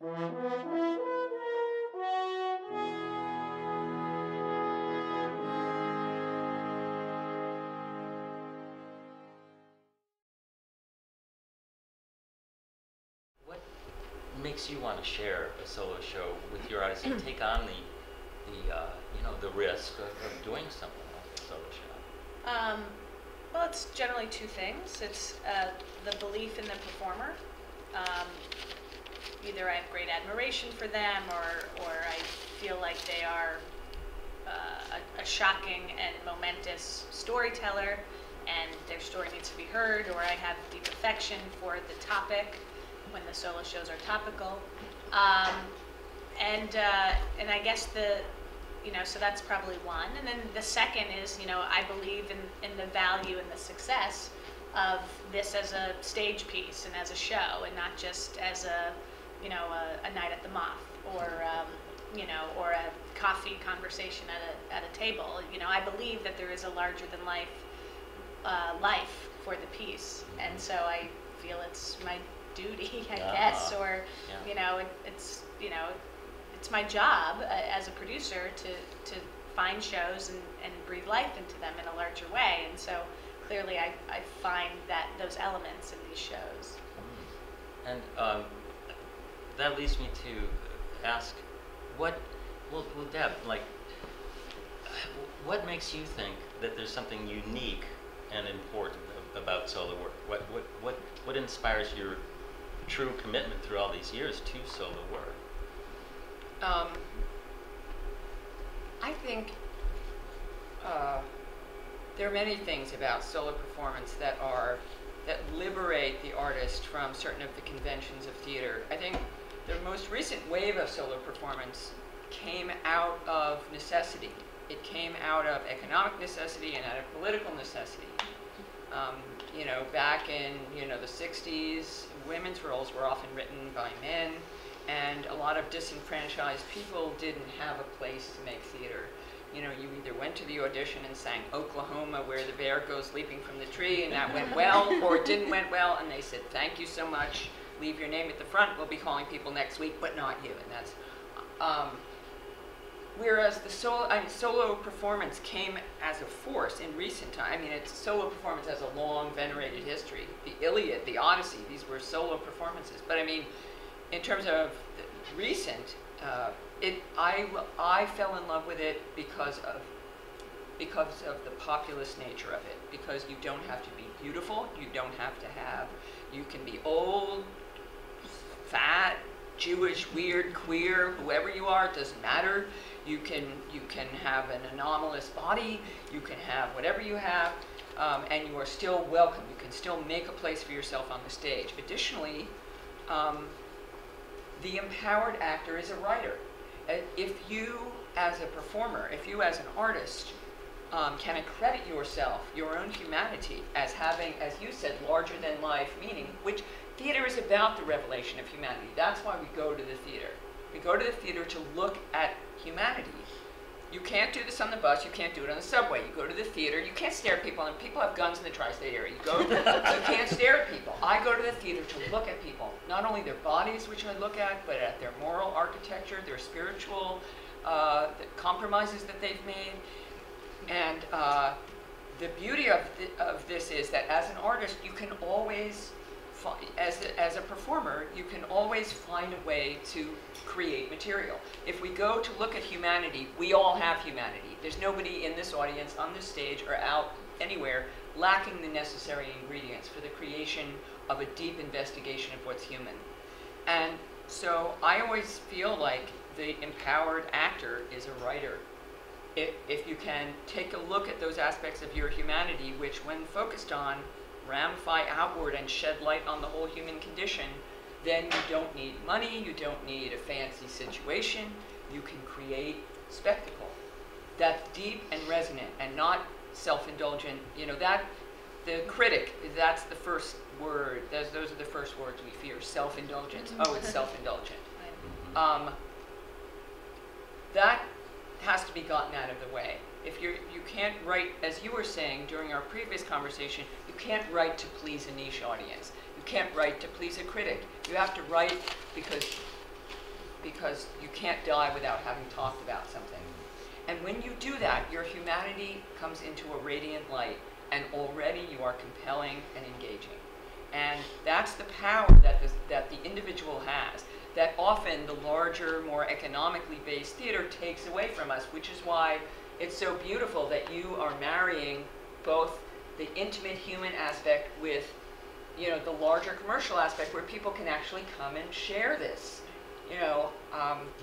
What makes you want to share a solo show with your audience and take on the risk of doing something like a solo show? Well, it's generally two things. It's the belief in the performer. Either I have great admiration for them, or I feel like they are a shocking and momentous storyteller, and their story needs to be heard, or I have deep affection for the topic when the solo shows are topical. And I guess so that's probably one. And then the second is, I believe in the value and the success of this as a stage piece and as a show, and not just as a night at the Moth, or or a coffee conversation at a table. I believe that there is a larger than life for the piece, and so I feel it's my duty, I guess, or it's my job as a producer to find shows and breathe life into them in a larger way. And so clearly I find that those elements in these shows. And that leads me to ask, Deb, what makes you think that there's something unique and important about solo work? What inspires your true commitment through all these years to solo work? I think there are many things about solo performance that liberate the artist from certain of the conventions of theater. I think the most recent wave of solo performance came out of necessity. It came out of economic necessity and out of political necessity. Back in the 60s, women's roles were often written by men, and a lot of disenfranchised people didn't have a place to make theater. You either went to the audition and sang Oklahoma, where the bear goes leaping from the tree, and that went well, or it didn't went well, and they said, thank you so much, leave your name at the front, we'll be calling people next week, but not you. And that's whereas the solo performance came as a force in recent time. Solo performance has a long venerated history. The Iliad, the Odyssey, these were solo performances. But in terms of recent, I fell in love with it because of the populist nature of it. Because you don't have to be beautiful, you can be old, fat, Jewish, weird, queer, whoever you are, it doesn't matter. You can have an anomalous body, you can have whatever you have, and you are still welcome. You can still make a place for yourself on the stage. Additionally, the empowered actor is a writer. If you, as a performer, if you as an artist, can accredit yourself, your own humanity, as having, as you said, larger than life meaning, which theater is about the revelation of humanity. That's why we go to the theater. We go to the theater to look at humanity. You can't do this on the bus, you can't do it on the subway. You go to the theater, you can't stare at people, and people have guns in the tri-state area. You can't stare at people. I go to the theater to look at people, not only their bodies, which I look at, but at their moral architecture, their spiritual the compromises that they've made. And the beauty of this is that as an artist, you can always, as a performer, you can always find a way to create material. If we go to look at humanity, we all have humanity. There's nobody in this audience, on this stage, or out anywhere lacking the necessary ingredients for the creation of a deep investigation of what's human. And so I always feel like the empowered actor is a writer. If you can take a look at those aspects of your humanity, which when focused on, ramify outward and shed light on the whole human condition, then you don't need money, you don't need a fancy situation, you can create spectacle that's deep and resonant and not self-indulgent. The critic, that's the first word, those are the first words we fear, self-indulgence. Oh, it's self-indulgent. That has to be gotten out of the way. If you can't write, as you were saying during our previous conversation, you can't write to please a niche audience. You can't write to please a critic. You have to write because because you can't die without having talked about something. And when you do that, your humanity comes into a radiant light, and already you are compelling and engaging. And that's the power that the individual has, that often the larger, more economically based theater takes away from us, which is why it's so beautiful that you are marrying both the intimate human aspect with, you know, the larger commercial aspect where people can actually come and share this. You know,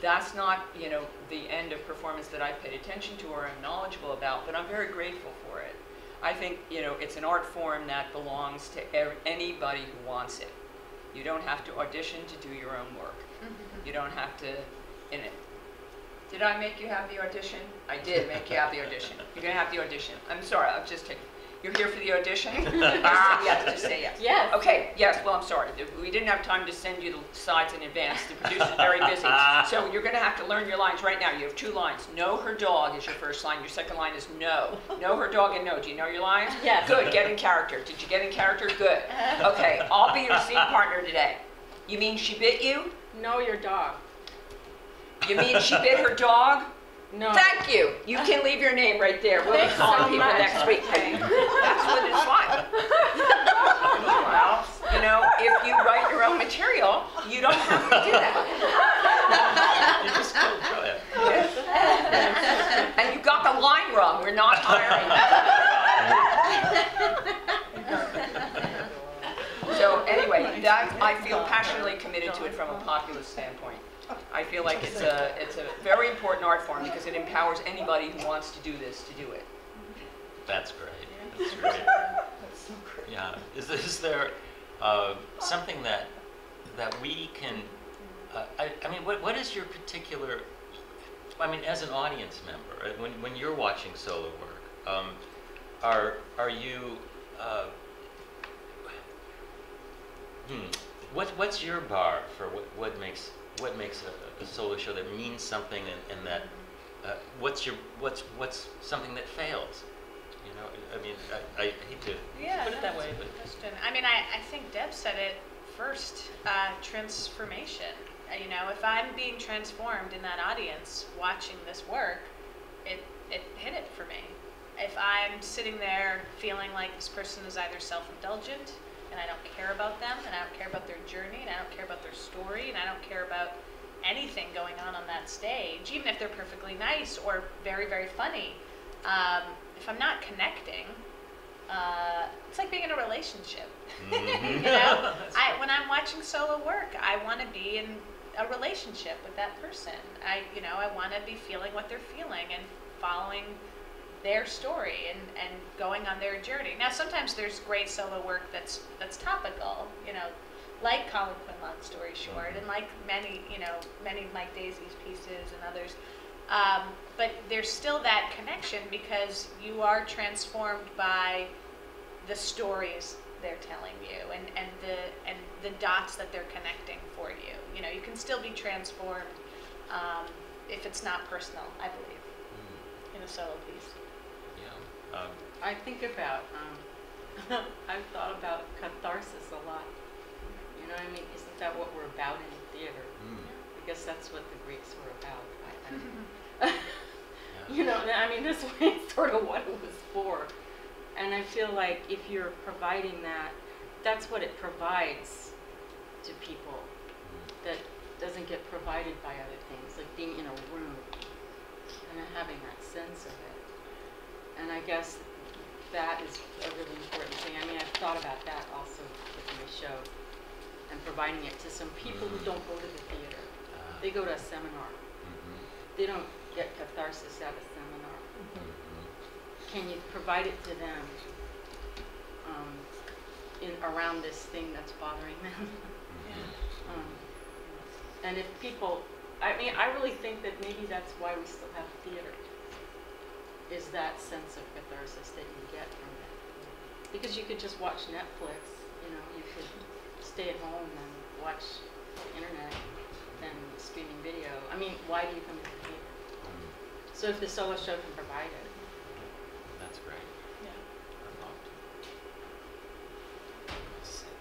that's not, you know, the end of performance that I've paid attention to or am knowledgeable about, but I'm very grateful for it. I think, you know, it's an art form that belongs to anybody who wants it. You don't have to audition to do your own work. You don't have to, in it. Did I make you have the audition? I did make you have the audition. You're going to have the audition. I'm sorry, I'll just take. You're here for the audition? Yes, just say yes. Yes. Okay, yes, well, I'm sorry. We didn't have time to send you the slides in advance. The producer's very busy. So you're going to have to learn your lines right now. You have 2 lines. Know her dog is your first line. Your second line is no. Know her dog and no. Do you know your lines? Yes. Good, get in character. Did you get in character? Good. Okay, I'll be your scene partner today. You mean she bit you? Know your dog. You mean she bit her dog? No. Thank you. You can leave your name right there. We'll be Thanks calling so people much. next week. That's what it's like. Well, you know, if you write your own material, you don't have to do that. You just killed Gioia. And you got the line wrong. We're not hiring you. So anyway, that I feel passionately committed to it from a populist standpoint. I feel like it's a very important art form because it empowers anybody who wants to do this to do it. That's great. That's great. That's so great. Yeah. Is there something that we can? I mean, what is your particular? I mean, as an audience member, when you're watching solo work, are you? What's your bar for what makes a solo show that means something, and that what's something that fails? You know, I mean, I hate to put it that way, but Question. I mean, I think Deb said it first. Transformation. You know, if I'm being transformed in that audience watching this work, it hit it for me. If I'm sitting there feeling like this person is either self-indulgent, and I don't care about them, and I don't care about their journey, and I don't care about their story, and I don't care about anything going on that stage, even if they're perfectly nice or very, very funny. If I'm not connecting, it's like being in a relationship. You know, when I'm watching solo work, I want to be in a relationship with that person. I want to be feeling what they're feeling and following their story and going on their journey. Now, sometimes there's great solo work that's topical, you know, like Colin Quinlan's Story Short, and like many of Mike Daisy's pieces and others. But there's still that connection because you are transformed by the stories they're telling you and the dots that they're connecting for you. You know, you can still be transformed if it's not personal, I believe, in a solo piece. I think about, I've thought about catharsis a lot. You know what I mean? Isn't that what we're about in theater? I guess that's what the Greeks were about. You know, I mean, this way it's sort of what it was for. And I feel like if you're providing that, that's what it provides to people that doesn't get provided by other things, like being in a room and having that sense of it. And I guess that is a really important thing. I mean, I've thought about that also with my show and providing it to some people who don't go to the theater. They go to a seminar. They don't get catharsis at a seminar. Can you provide it to them around this thing that's bothering them? And if people, I mean, I really think that maybe that's why we still have theater, is that sense of catharsis that you get from it. Because you could just watch Netflix, you know, you could stay at home and watch the internet and streaming video. I mean, why do you come to the theater? So if the solo show can provide it. that's great. Yeah.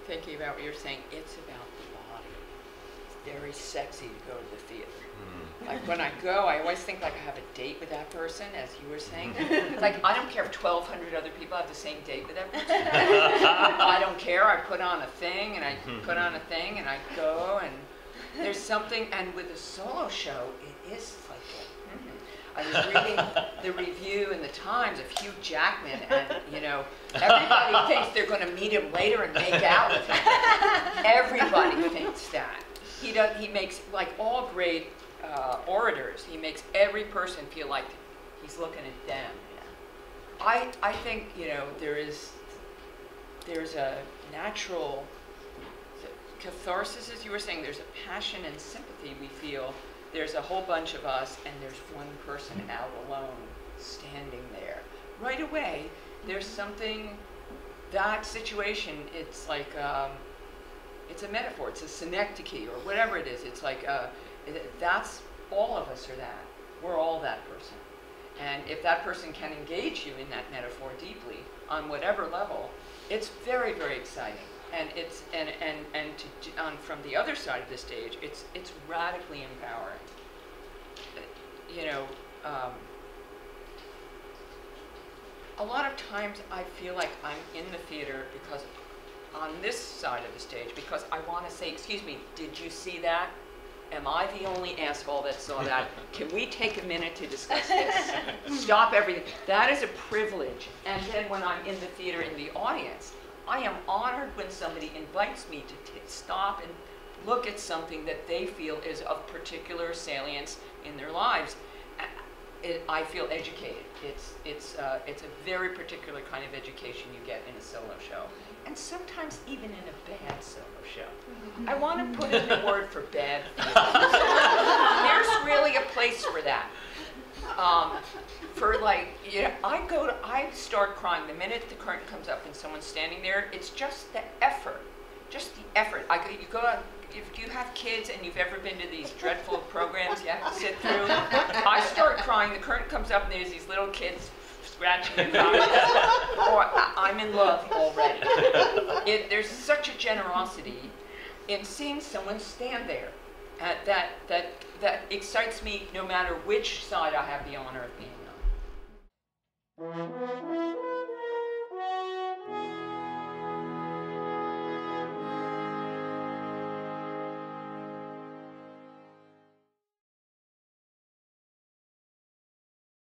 Thinking about what you're saying, it's about the body. very sexy to go to the theater. Like when I go, I always think like I have a date with that person, as you were saying. Like I don't care if 1,200 other people have the same date with that person. I don't care. I put on a thing and I put on a thing and I go, and there's something. And with a solo show, it is like I was reading the review in the Times of Hugh Jackman, and you know, everybody thinks they're going to meet him later and make out with him. Everybody thinks that. He makes, like all great orators, he makes every person feel like he's looking at them. Yeah. I think, you know, there's a natural catharsis, as you were saying. There's a passion and sympathy we feel. There's a whole bunch of us, and there's one person out alone, standing there. Right away, there's something, that situation, it's like, it's a metaphor, it's a synecdoche, or whatever it is. It's like, that's, all of us are that. We're all that person. And if that person can engage you in that metaphor deeply, on whatever level, it's very, very exciting. And it's from the other side of the stage, it's radically empowering. You know, a lot of times I feel like I'm in the theater because on this side of the stage, because I want to say, excuse me, did you see that? Am I the only asshole that saw that? Can we take a minute to discuss this? Stop everything. That is a privilege. And then when I'm in the theater in the audience, I am honored when somebody invites me to stop and look at something that they feel is of particular salience in their lives. I feel educated. It's a very particular kind of education you get in a solo show, and sometimes even in a bad solo show. I want to put in the word for bad theater. There's really a place for that. For like, you know, I start crying the minute the curtain comes up and someone's standing there. It's just the effort, You go out, if you have kids and you've ever been to these dreadful programs you have to sit through, I start crying, the curtain comes up and there's these little kids scratching their faces. Or I'm in love already. There's such a generosity in seeing someone stand there that excites me no matter which side I have the honor of being on.